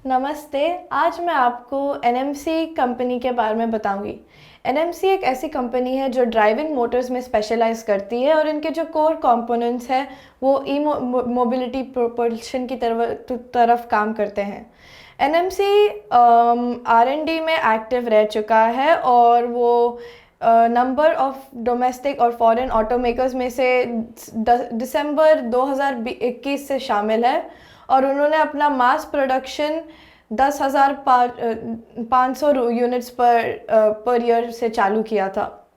नमस्ते। आज मैं आपको एनएमसी कंपनी के बारे में बताऊंगी। एनएमसी एक ऐसी कंपनी है जो ड्राइविंग मोटर्स में स्पेशलाइज करती है और इनके जो कोर कंपोनेंट्स हैं वो ई मोबिलिटी प्रोपल्शन की तरफ काम करते हैं। एनएमसी आर&डी में एक्टिव रह चुका है और वो नंबर ऑफ डोमेस्टिक और फॉरेन ऑटोमेकर्स में से दिसंबर 2021 से शामिल है और उन्होंने अपना mass production 10,500 units per year से चालू किया था।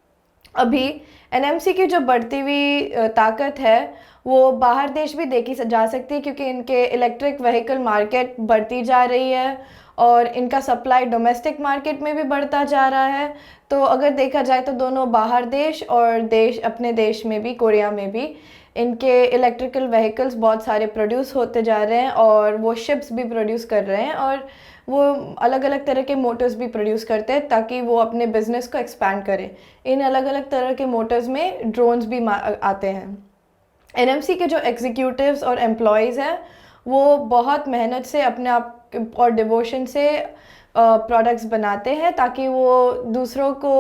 अभी एनएमसी की जो बढ़ती हुई ताकत है वो बाहर देश भी देखी जा सकती है, क्योंकि इनके इलेक्ट्रिक व्हीकल मार्केट बढ़ती जा रही है और इनका सप्लाई डोमेस्टिक मार्केट में भी बढ़ता जा रहा है। तो अगर देखा जाए तो दोनों बाहर देश और अपने देश में भी, कोरिया में भी इनके इलेक्ट्रिकल व्हीकल्स बहुत सारे प्रोड्यूस होते जा रहे हैं और वो शिप्स भी प्रोड्यूस कर रहे हैं और वो अलग अलग तरह के मोटर्स भी प्रोड्यूस करते हैं ताकि वो अपने बिजनेस को एक्सपैंड करें। इन अलग अलग तरह के मोटर्स में ड्रोन्स भी आते हैं। एनएमसी के जो एग्जीक्यूटिव्स और एम्प्लॉयज़ हैं वो बहुत मेहनत से अपने आप और डिवोशन से प्रोडक्ट्स बनाते हैं ताकि वो दूसरों को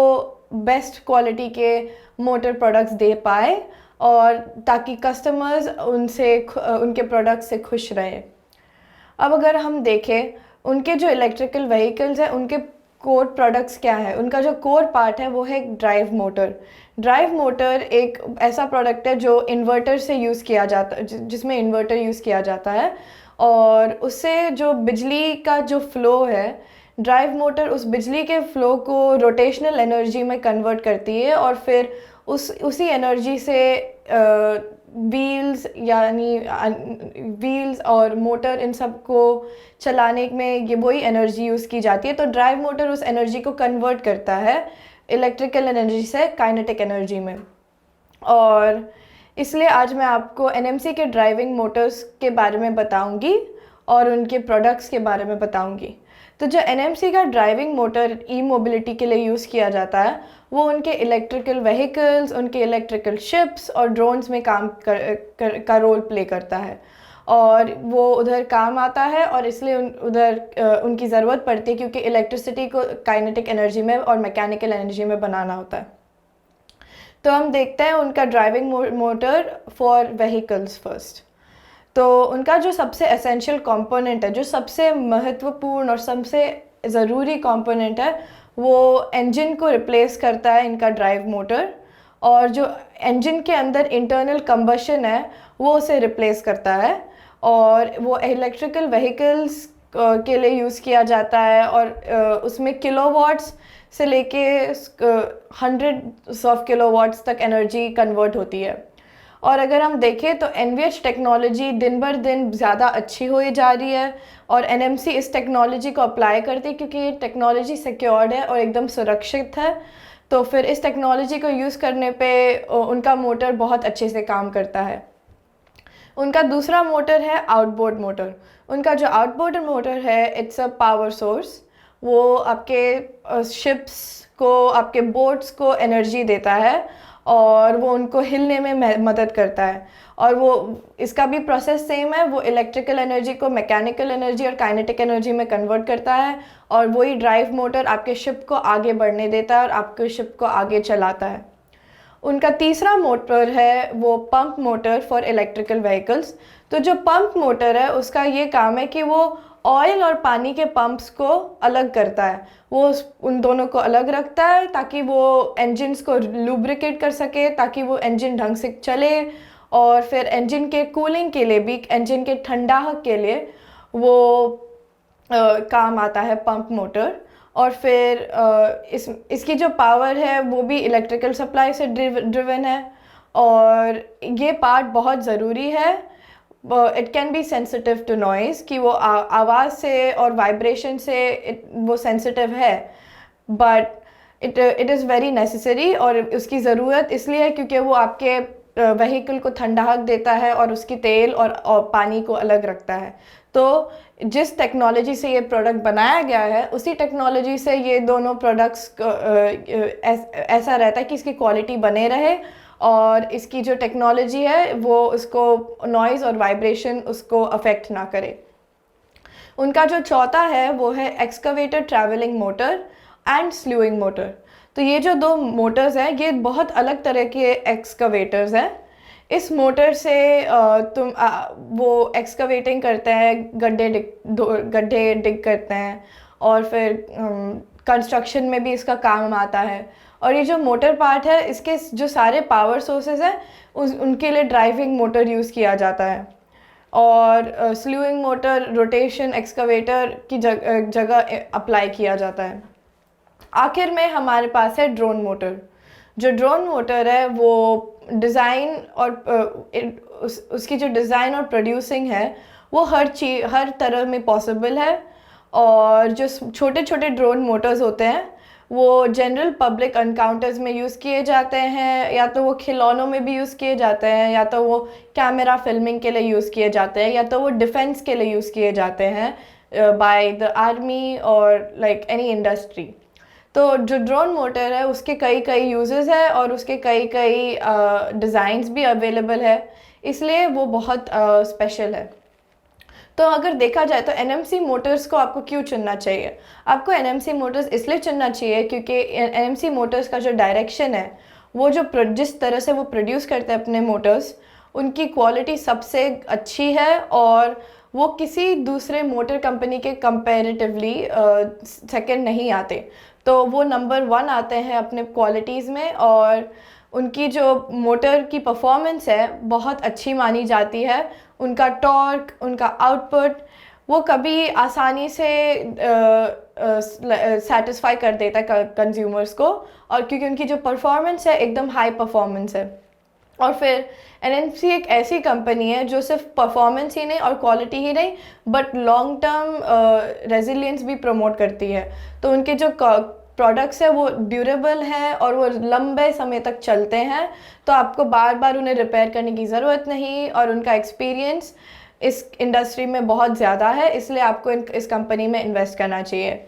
बेस्ट क्वालिटी के मोटर प्रोडक्ट्स दे पाए और ताकि कस्टमर्स उनके प्रोडक्ट से खुश रहें। अब अगर हम देखें उनके जो इलेक्ट्रिकल व्हीकल्स हैं उनके कोर प्रोडक्ट्स क्या है, उनका जो कोर पार्ट है वो है ड्राइव मोटर। ड्राइव मोटर एक ऐसा प्रोडक्ट है जो इन्वर्टर से यूज़ किया जाता है, जिसमें इन्वर्टर यूज़ किया जाता है और उससे जो बिजली का जो फ्लो है, ड्राइव मोटर उस बिजली के फ़्लो को रोटेशनल एनर्जी में कन्वर्ट करती है और फिर उसी एनर्जी से व्हील्स और मोटर इन सब को चलाने में ये वही एनर्जी यूज़ की जाती है। तो ड्राइव मोटर उस एनर्जी को कन्वर्ट करता है इलेक्ट्रिकल एनर्जी से काइनेटिक एनर्जी में। और इसलिए आज मैं आपको एनएमसी के ड्राइविंग मोटर्स के बारे में बताऊंगी और उनके प्रोडक्ट्स के बारे में बताऊंगी। तो जो एनएमसी का ड्राइविंग मोटर ई मोबिलिटी के लिए यूज़ किया जाता है वो उनके इलेक्ट्रिकल व्हीकल्स, उनके इलेक्ट्रिकल शिप्स और ड्रोन्स में काम का रोल प्ले करता है और वो उधर काम आता है और इसलिए उधर उनकी ज़रूरत पड़ती है, क्योंकि इलेक्ट्रिसिटी को काइनेटिक एनर्जी में और मैकेनिकल एनर्जी में बनाना होता है। तो हम देखते हैं उनका driving motor for vehicles first. तो उनका जो सबसे एसेंशियल कंपोनेंट है, जो सबसे महत्वपूर्ण और सबसे ज़रूरी कंपोनेंट है, वो इंजन को रिप्लेस करता है इनका ड्राइव मोटर, और जो इंजन के अंदर इंटरनल कंबशन है वो उसे रिप्लेस करता है और वो इलेक्ट्रिकल व्हीकल्स के लिए यूज़ किया जाता है और उसमें किलोवाट्स से लेके हंड्रेड्स ऑफ किलोवाट्स तक एनर्जी कन्वर्ट होती है। और अगर हम देखें तो एनवीएच टेक्नोलॉजी दिन बर दिन ज़्यादा अच्छी होई जा रही है और एनएमसी इस टेक्नोलॉजी को अप्लाई करती है क्योंकि ये टेक्नोलॉजी सिक्योर्ड है और एकदम सुरक्षित है। तो फिर इस टेक्नोलॉजी को यूज़ करने पे उनका मोटर बहुत अच्छे से काम करता है। उनका दूसरा मोटर है आउटबोर्ड मोटर। उनका जो आउटबोर्ड मोटर है इट्स अ पावर सोर्स। वो आपके शिप्स को, आपके बोट्स को एनर्जी देता है और वो उनको हिलने में मदद करता है। और वो इसका भी प्रोसेस सेम है, वो इलेक्ट्रिकल एनर्जी को मैकेनिकल एनर्जी और काइनेटिक एनर्जी में कन्वर्ट करता है और वही ड्राइव मोटर आपके शिप को आगे बढ़ने देता है और आपके शिप को आगे चलाता है। उनका तीसरा मोटर है वो pump motor for electrical vehicles. तो जो पंप मोटर है उसका ये काम है कि वो ऑयल और पानी के पंप्स को अलग करता है। वो उन दोनों को अलग रखता है ताकि वो इंजन्स को लुब्रिकेट कर सके, ताकि वो इंजन ढंग से चले और फिर इंजन के कूलिंग के लिए भी, इंजन के ठंडाहक के लिए वो काम आता है पंप मोटर। और फिर इसकी जो पावर है वो भी इलेक्ट्रिकल सप्लाई से ड्रिवन है और ये पार्ट बहुत ज़रूरी है। It can be sensitive to noise, कि वो आवाज़ से और वाइब्रेशन से वो सेंसिटिव है, but it is very necessary. और उसकी ज़रूरत इसलिए है क्योंकि वो आपके व्हीकल को ठंडाहक देता है और उसकी तेल और पानी को अलग रखता है। तो जिस टेक्नोलॉजी से ये प्रोडक्ट बनाया गया है उसी टेक्नोलॉजी से ये दोनों प्रोडक्ट्स ऐसा रहता है कि इसकी क्वालिटी बने रहे और इसकी जो टेक्नोलॉजी है वो उसको नॉइज़ और वाइब्रेशन उसको अफेक्ट ना करे। उनका जो चौथा है वो है excavator travelling motor and slewing motor. तो ये जो दो मोटर्स हैं ये बहुत अलग तरह के एक्सकवेटर्स हैं। इस मोटर से वो एक्सकवेटिंग करते हैं, गड्ढे डिग करते हैं और फिर कंस्ट्रक्शन में भी इसका काम आता है। और ये जो मोटर पार्ट है इसके जो सारे पावर सोर्सेज हैं उनके लिए ड्राइविंग मोटर यूज़ किया जाता है। और स्लूइंग मोटर रोटेशन एक्सकवेटर की जगह अप्लाई किया जाता है। आखिर में हमारे पास है ड्रोन मोटर। जो ड्रोन मोटर है वो डिज़ाइन और उसकी जो डिज़ाइन और प्रोड्यूसिंग है वो हर तरह में पॉसिबल है। और जो छोटे छोटे ड्रोन मोटर्स होते हैं वो जनरल पब्लिक एनकाउंटर्स में यूज़ किए जाते हैं, या तो वो खिलौनों में भी यूज़ किए जाते हैं, या तो वो कैमरा फिल्मिंग के लिए यूज़ किए जाते हैं, या तो वो डिफेंस के लिए यूज़ किए जाते हैं बाय द आर्मी और लाइक एनी इंडस्ट्री। तो जो ड्रोन मोटर है उसके कई यूजेस है और उसके कई डिज़ाइंस भी अवेलेबल है, इसलिए वो बहुत स्पेशल है। तो अगर देखा जाए तो एनएमसी मोटर्स को आपको क्यों चुनना चाहिए? आपको एनएमसी मोटर्स इसलिए चुनना चाहिए क्योंकि एनएमसी मोटर्स का जो डायरेक्शन है वो जिस तरह से वो प्रोड्यूस करते हैं अपने मोटर्स, उनकी क्वालिटी सबसे अच्छी है और वो किसी दूसरे मोटर कंपनी के कंपैरेटिवली सेकंड नहीं आते। तो वो नंबर 1 आते हैं अपने क्वालिटीज़ में, और उनकी जो मोटर की परफॉर्मेंस है बहुत अच्छी मानी जाती है। उनका टॉर्क, उनका आउटपुट वो कभी आसानी से सेटिस्फाई कर देता है कंज्यूमर्स को, और क्योंकि उनकी जो परफॉर्मेंस है एकदम हाई परफॉर्मेंस है। और फिर एनएमसी एक ऐसी कंपनी है जो सिर्फ परफॉर्मेंस ही नहीं और क्वालिटी ही नहीं बट लॉन्ग टर्म रेजिलियंस भी प्रमोट करती है। तो उनके जो प्रोडक्ट्स है वो ड्यूरेबल हैं और वो लंबे समय तक चलते हैं, तो आपको बार बार उन्हें रिपेयर करने की ज़रूरत नहीं, और उनका एक्सपीरियंस इस इंडस्ट्री में बहुत ज़्यादा है, इसलिए आपको इस कंपनी में इन्वेस्ट करना चाहिए।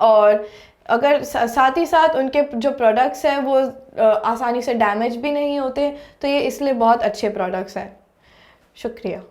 और अगर साथ ही साथ उनके जो प्रोडक्ट्स हैं वो आसानी से डैमेज भी नहीं होते, तो ये इसलिए बहुत अच्छे प्रोडक्ट्स हैं। शुक्रिया।